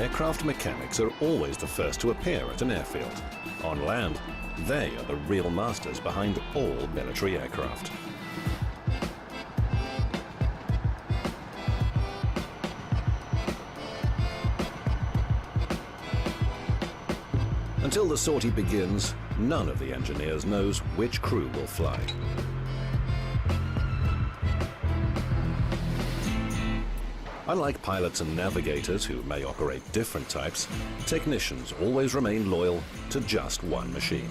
aircraft mechanics are always the first to appear at an airfield. On land, they are the real masters behind all military aircraft. Until the sortie begins, none of the engineers knows which crew will fly. Unlike pilots and navigators who may operate different types, technicians always remain loyal to just one machine.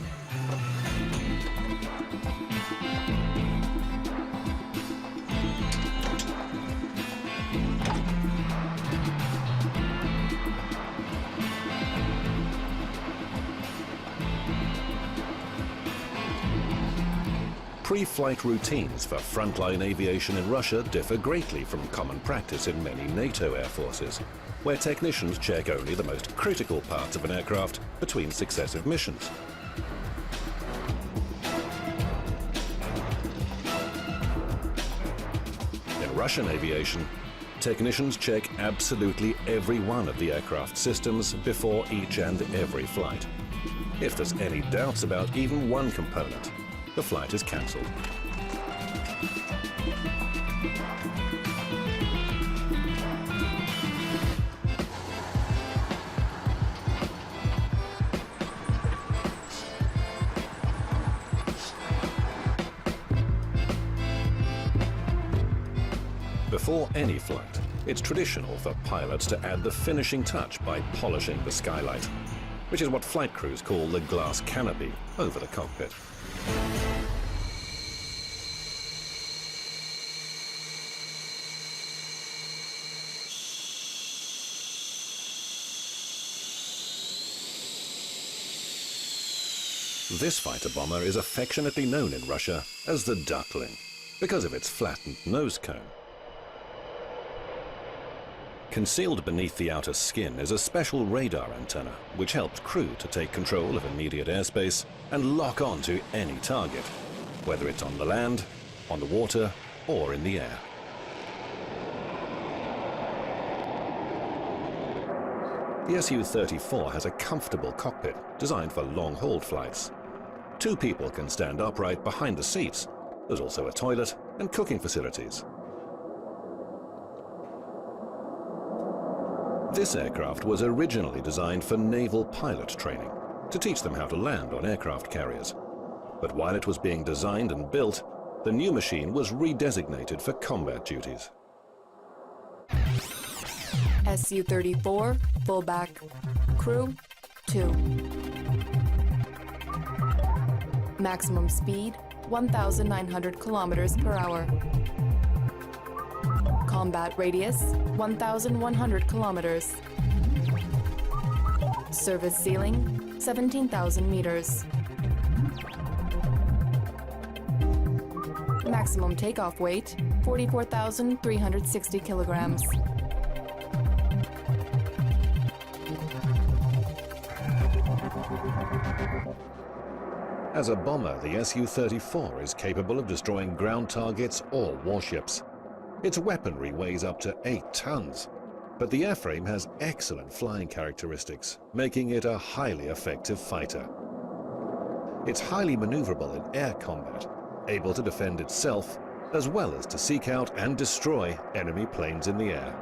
Pre-flight routines for frontline aviation in Russia differ greatly from common practice in many NATO air forces, where technicians check only the most critical parts of an aircraft between successive missions. In Russian aviation, technicians check absolutely every one of the aircraft systems before each and every flight. If there's any doubts about even one component, the flight is cancelled. Before any flight, it's traditional for pilots to add the finishing touch by polishing the skylight, which is what flight crews call the glass canopy over the cockpit. This fighter bomber is affectionately known in Russia as the duckling, because of its flattened nose cone. Concealed beneath the outer skin is a special radar antenna, which helps crew to take control of immediate airspace and lock on to any target, whether it's on the land, on the water, or in the air. The Su-34 has a comfortable cockpit designed for long-haul flights. 2 people can stand upright behind the seats. There's also a toilet and cooking facilities. This aircraft was originally designed for naval pilot training, to teach them how to land on aircraft carriers. But while it was being designed and built, the new machine was redesignated for combat duties. Su-34, fullback, crew 2. Maximum speed 1,900 kilometers per hour. Combat radius 1,100 kilometers. Service ceiling 17,000 meters. Maximum takeoff weight 44,360 kilograms. As a bomber, the Su-34 is capable of destroying ground targets or warships. Its weaponry weighs up to 8 tons, but the airframe has excellent flying characteristics, making it a highly effective fighter. It's highly maneuverable in air combat, able to defend itself, as well as to seek out and destroy enemy planes in the air.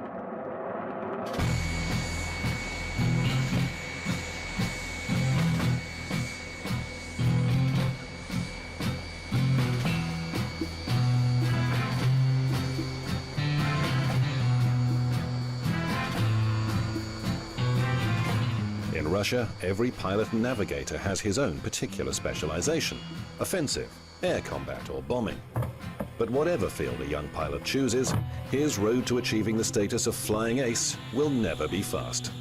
In Russia, every pilot and navigator has his own particular specialization: offensive, air combat, or bombing. But whatever field a young pilot chooses, his road to achieving the status of flying ace will never be fast.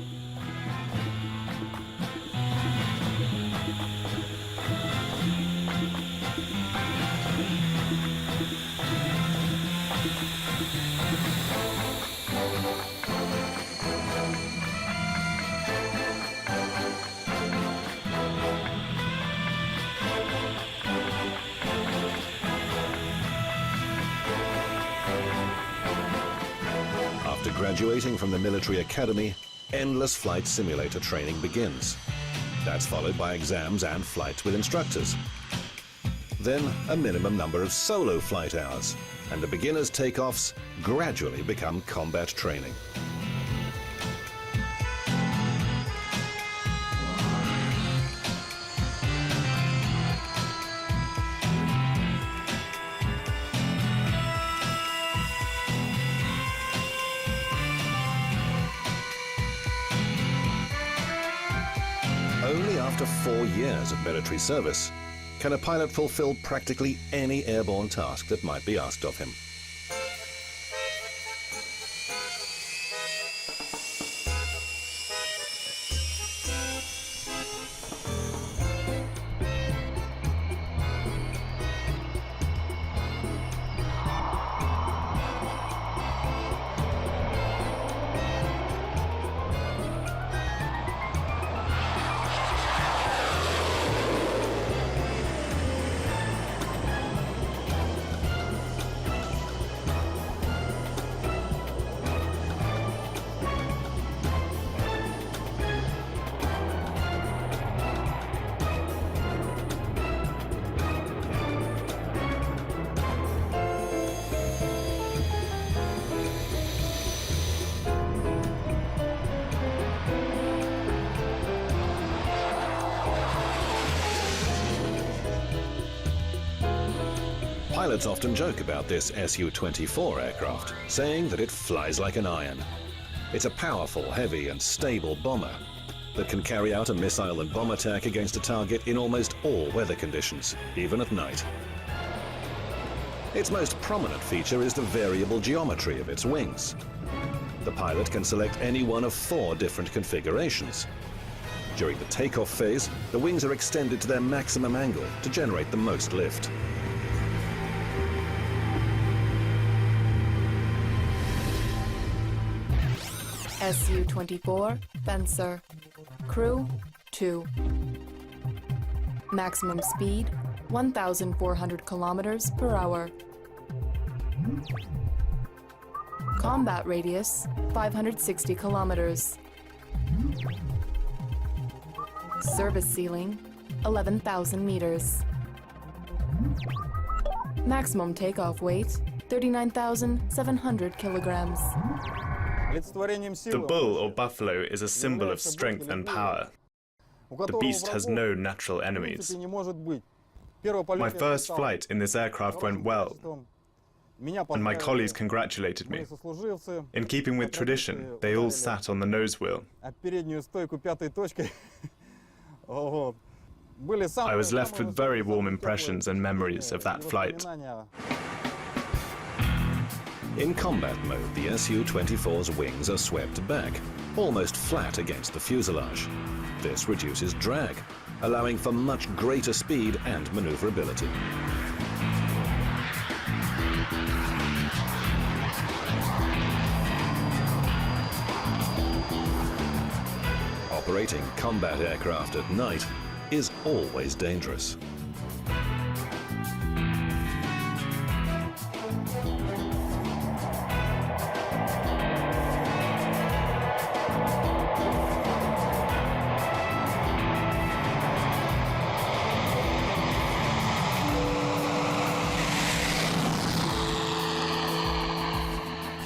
After graduating from the military academy, endless flight simulator training begins. That's followed by exams and flights with instructors. Then a minimum number of solo flight hours, and the beginners' takeoffs gradually become combat training. Only after 4 years of military service can a pilot fulfill practically any airborne task that might be asked of him. Pilots often joke about this Su-24 aircraft, saying that it flies like an iron. It's a powerful, heavy and stable bomber that can carry out a missile and bomb attack against a target in almost all weather conditions, even at night. Its most prominent feature is the variable geometry of its wings. The pilot can select any one of 4 different configurations. During the takeoff phase, the wings are extended to their maximum angle to generate the most lift. Su-24 Fencer. Crew 2. Maximum speed 1,400 kilometers per hour. Combat radius 560 kilometers. Service ceiling 11,000 meters. Maximum takeoff weight 39,700 kilograms. The bull or buffalo is a symbol of strength and power. The beast has no natural enemies. My first flight in this aircraft went well, and my colleagues congratulated me. In keeping with tradition, they all sat on the nose wheel. I was left with very warm impressions and memories of that flight. In combat mode, the Su-24's wings are swept back, almost flat against the fuselage. This reduces drag, allowing for much greater speed and maneuverability. Operating combat aircraft at night is always dangerous.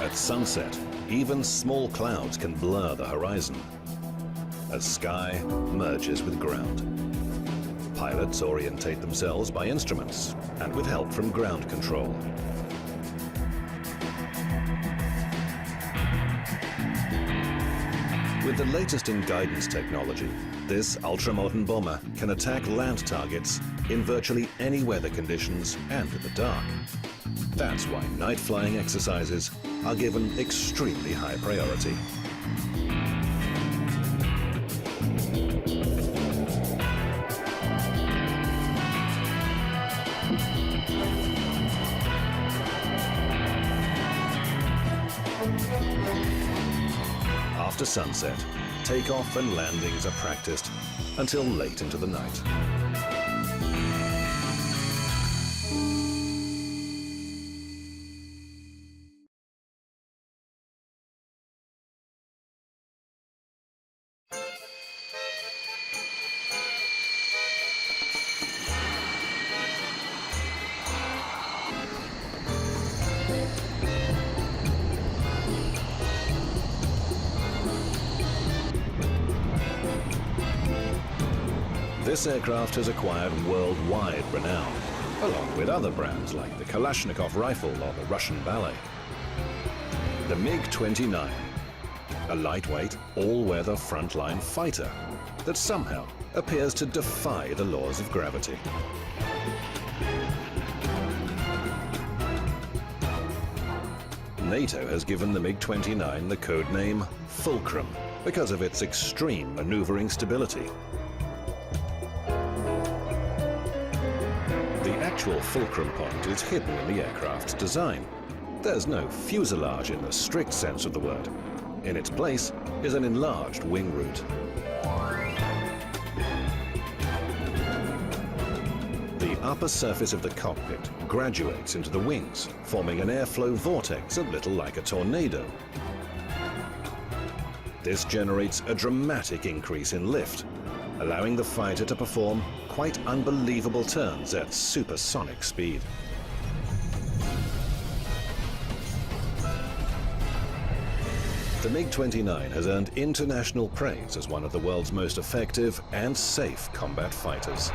At sunset, even small clouds can blur the horizon as sky merges with ground. Pilots orientate themselves by instruments and with help from ground control. With the latest in guidance technology, this ultra-modern bomber can attack land targets in virtually any weather conditions and in the dark. That's why night flying exercises are given extremely high priority. After sunset, takeoff and landings are practiced until late into the night. This aircraft has acquired worldwide renown, along with other brands like the Kalashnikov rifle or the Russian ballet. The MiG-29, a lightweight, all-weather frontline fighter that somehow appears to defy the laws of gravity. NATO has given the MiG-29 the code name Fulcrum because of its extreme maneuvering stability. The actual fulcrum point is hidden in the aircraft's design. There's no fuselage in the strict sense of the word. In its place is an enlarged wing root. The upper surface of the cockpit graduates into the wings, forming an airflow vortex a little like a tornado. This generates a dramatic increase in lift, allowing the fighter to perform quite unbelievable turns at supersonic speed. The MiG-29 has earned international praise as one of the world's most effective and safe combat fighters.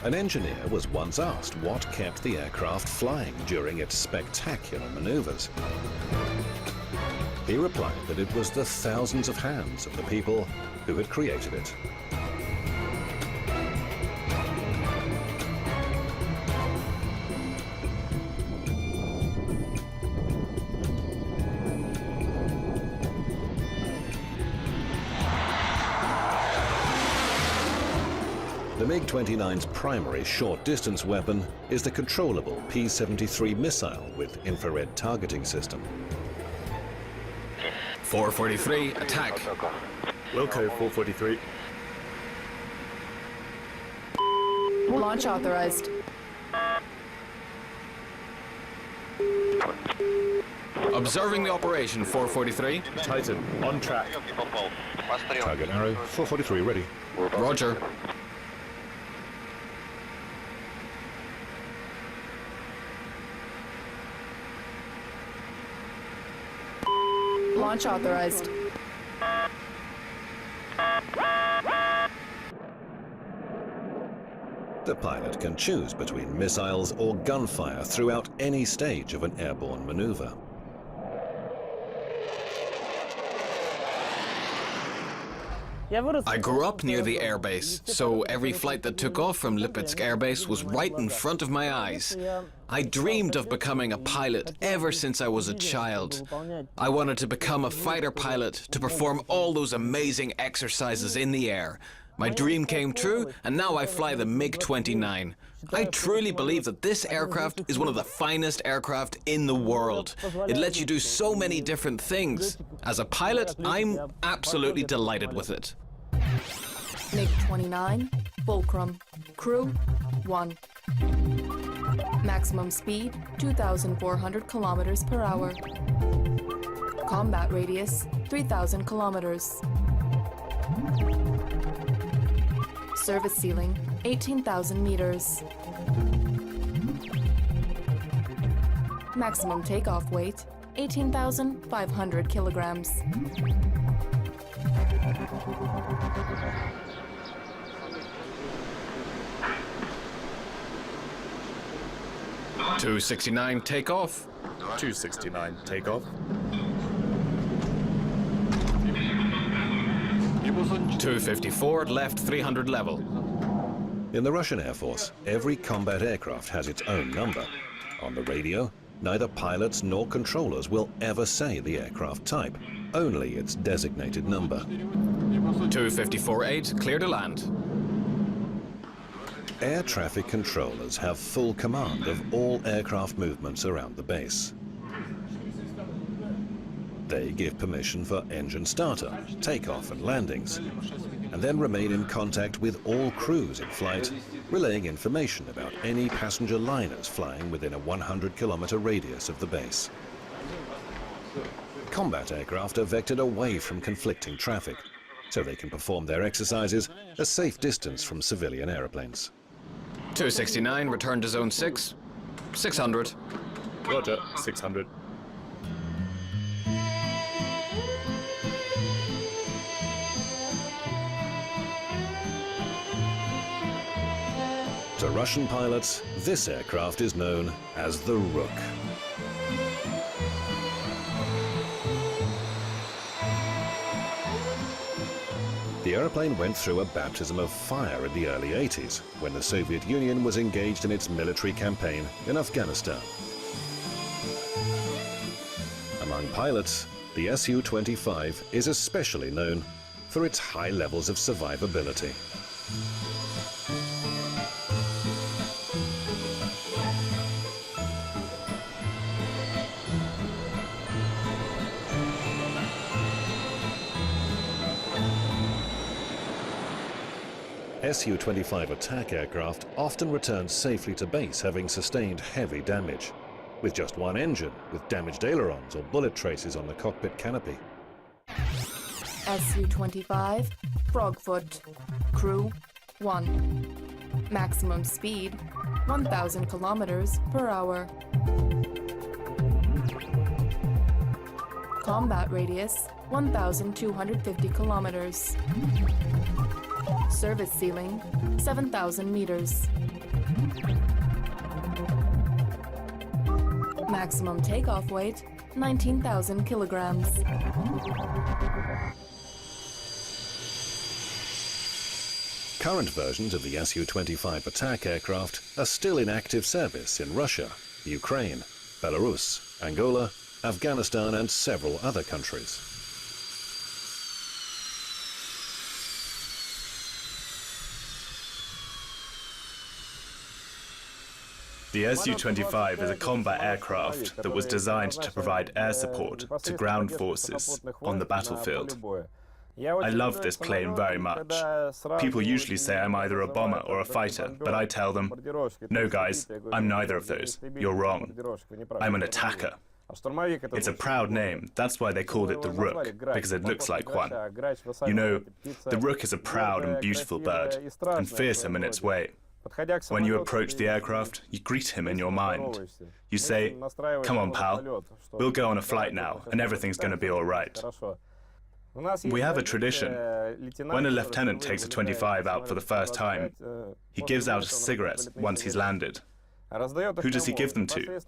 An engineer was once asked what kept the aircraft flying during its spectacular maneuvers. He replied that it was the thousands of hands of the people who had created it. The MiG-29's primary short-distance weapon is the controllable P-73 missile with infrared targeting system. 443, attack. Wilco 443. Launch authorized. Observing the operation, 443. Titan, on track. Target arrow, 443 ready. Roger. Launch authorized. The pilot can choose between missiles or gunfire throughout any stage of an airborne maneuver. I grew up near the airbase, so every flight that took off from Lipetsk airbase was right in front of my eyes. I dreamed of becoming a pilot ever since I was a child. I wanted to become a fighter pilot to perform all those amazing exercises in the air. My dream came true, and now I fly the MiG-29. I truly believe that this aircraft is one of the finest aircraft in the world. It lets you do so many different things. As a pilot, I'm absolutely delighted with it. MiG-29, Fulcrum, crew, 1. Maximum speed, 2,400 kilometers per hour. Combat radius, 3,000 kilometers. Service ceiling, 18,000 meters. Maximum takeoff weight, 18,500 kilograms. .269 takeoff. 269, takeoff. 254 left 300 level. In the Russian Air Force, every combat aircraft has its own number. On the radio, neither pilots nor controllers will ever say the aircraft type, only its designated number. 254-8, clear to land. Air traffic controllers have full command of all aircraft movements around the base. They give permission for engine startup, takeoff and landings, and then remain in contact with all crews in flight, relaying information about any passenger liners flying within a 100-kilometer radius of the base. Combat aircraft are vectored away from conflicting traffic, so they can perform their exercises a safe distance from civilian airplanes. 269, return to zone 6. 600. Roger, 600. To Russian pilots, this aircraft is known as the Rook. The aeroplane went through a baptism of fire in the early 80s, when the Soviet Union was engaged in its military campaign in Afghanistan. Among pilots, the Su-25 is especially known for its high levels of survivability. Su-25 attack aircraft often return safely to base having sustained heavy damage, with just one engine with damaged ailerons or bullet traces on the cockpit canopy. Su-25, Frogfoot, crew 1. Maximum speed 1,000 kilometers per hour. Combat radius 1,250 kilometers. Service ceiling 7,000 meters. Maximum takeoff weight 19,000 kilograms. Current versions of the Su-25 attack aircraft are still in active service in Russia, Ukraine, Belarus, Angola, Afghanistan and several other countries. The Su-25 is a combat aircraft that was designed to provide air support to ground forces on the battlefield. I love this plane very much. People usually say I'm either a bomber or a fighter, but I tell them, no guys, I'm neither of those. You're wrong. I'm an attacker. It's a proud name. That's why they called it the Rook, because it looks like one. You know, the Rook is a proud and beautiful bird, and fearsome in its way. When you approach the aircraft, you greet him in your mind. You say, come on, pal, we'll go on a flight now, and everything's going to be all right. We have a tradition. When a lieutenant takes a 25 out for the first time, he gives out cigarettes once he's landed. Who does he give them to?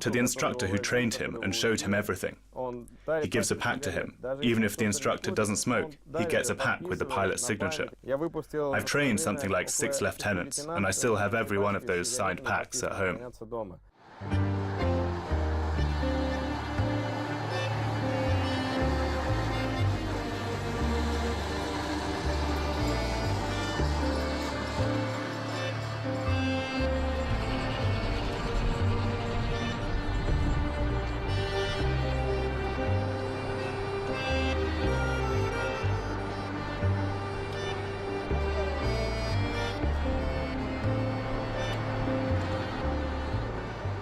To the instructor who trained him and showed him everything. He gives a pack to him. Even if the instructor doesn't smoke, he gets a pack with the pilot's signature. I've trained something like 6 lieutenants, and I still have every one of those signed packs at home.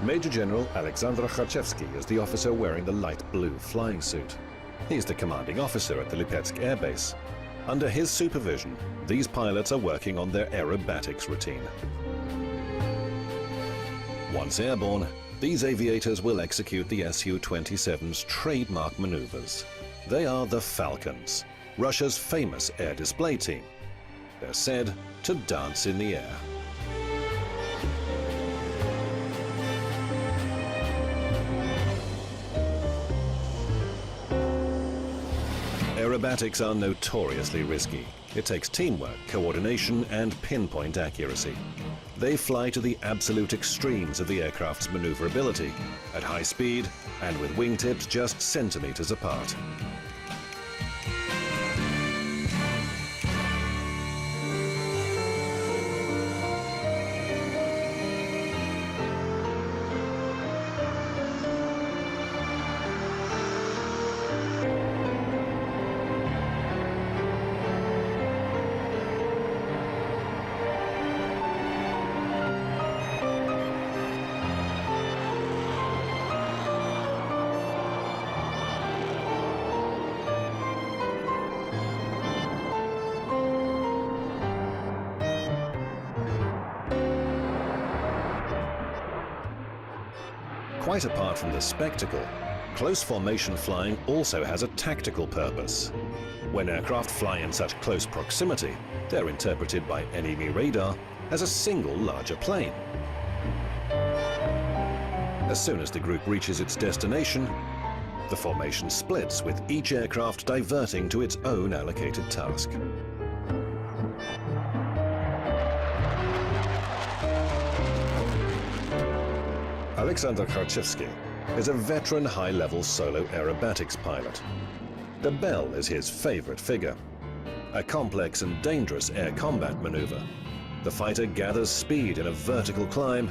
Major General Alexander Kharchevsky is the officer wearing the light blue flying suit. He's the commanding officer at the Lipetsk Air Base. Under his supervision, these pilots are working on their aerobatics routine. Once airborne, these aviators will execute the Su-27's trademark maneuvers. They are the Falcons, Russia's famous air display team. They're said to dance in the air. Aerobatics are notoriously risky. It takes teamwork, coordination, and pinpoint accuracy. They fly to the absolute extremes of the aircraft's maneuverability, at high speed and with wingtips just centimeters apart. Quite apart from the spectacle, close formation flying also has a tactical purpose. When aircraft fly in such close proximity, they're interpreted by enemy radar as a single larger plane. As soon as the group reaches its destination, the formation splits, with each aircraft diverting to its own allocated task. Alexander Kharchevsky is a veteran high-level solo aerobatics pilot. The bell is his favorite figure. A complex and dangerous air combat maneuver. The fighter gathers speed in a vertical climb,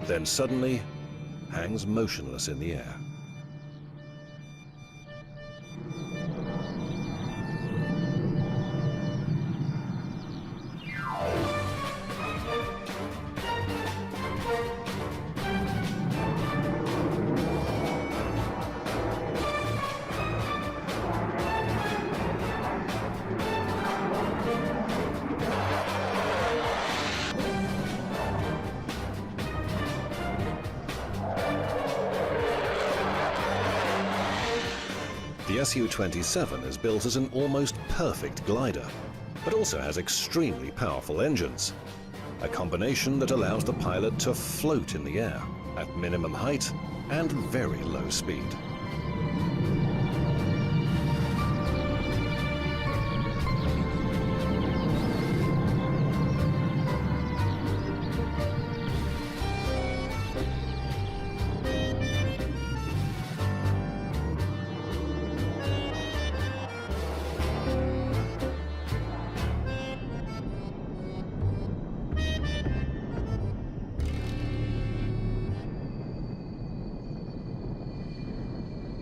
then suddenly hangs motionless in the air. The Su-27 is built as an almost perfect glider, but also has extremely powerful engines. A combination that allows the pilot to float in the air at minimum height and very low speed.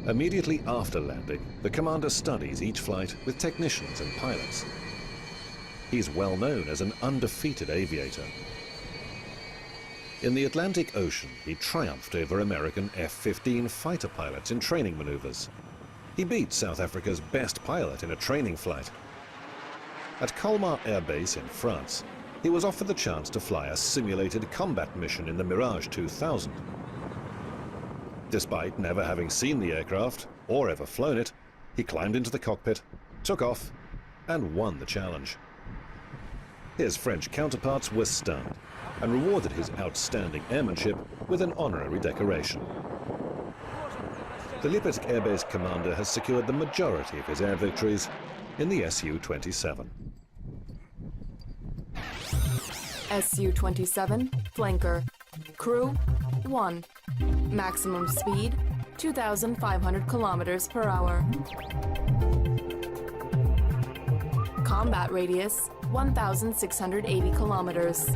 Immediately after landing, the commander studies each flight with technicians and pilots. He's well known as an undefeated aviator. In the Atlantic Ocean, he triumphed over American F-15 fighter pilots in training maneuvers. He beat South Africa's best pilot in a training flight. At Colmar Air Base in France, he was offered the chance to fly a simulated combat mission in the Mirage 2000. Despite never having seen the aircraft or ever flown it, he climbed into the cockpit, took off, and won the challenge. His French counterparts were stunned and rewarded his outstanding airmanship with an honorary decoration. The Lipetsk Air Base commander has secured the majority of his air victories in the Su-27. Su-27, flanker. Crew, 1. Maximum speed, 2,500 kilometers per hour. Combat radius, 1,680 kilometers.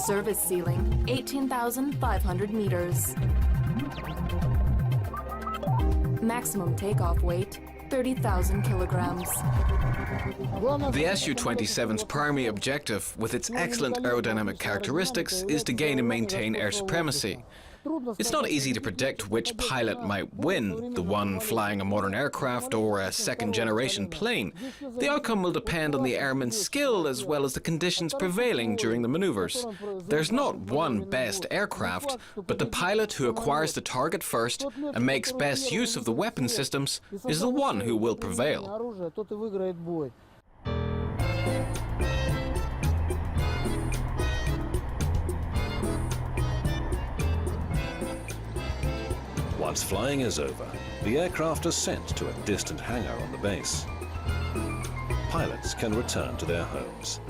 Service ceiling, 18,500 meters. Maximum takeoff weight, 30,000 kilograms. The Su-27's primary objective, with its excellent aerodynamic characteristics, is to gain and maintain air supremacy. It's not easy to predict which pilot might win, the one flying a modern aircraft or a second-generation plane. The outcome will depend on the airman's skill as well as the conditions prevailing during the maneuvers. There's not one best aircraft, but the pilot who acquires the target first and makes best use of the weapon systems is the one who will prevail. Once flying is over, the aircraft are sent to a distant hangar on the base. Pilots can return to their homes.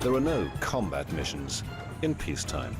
There are no combat missions in peacetime.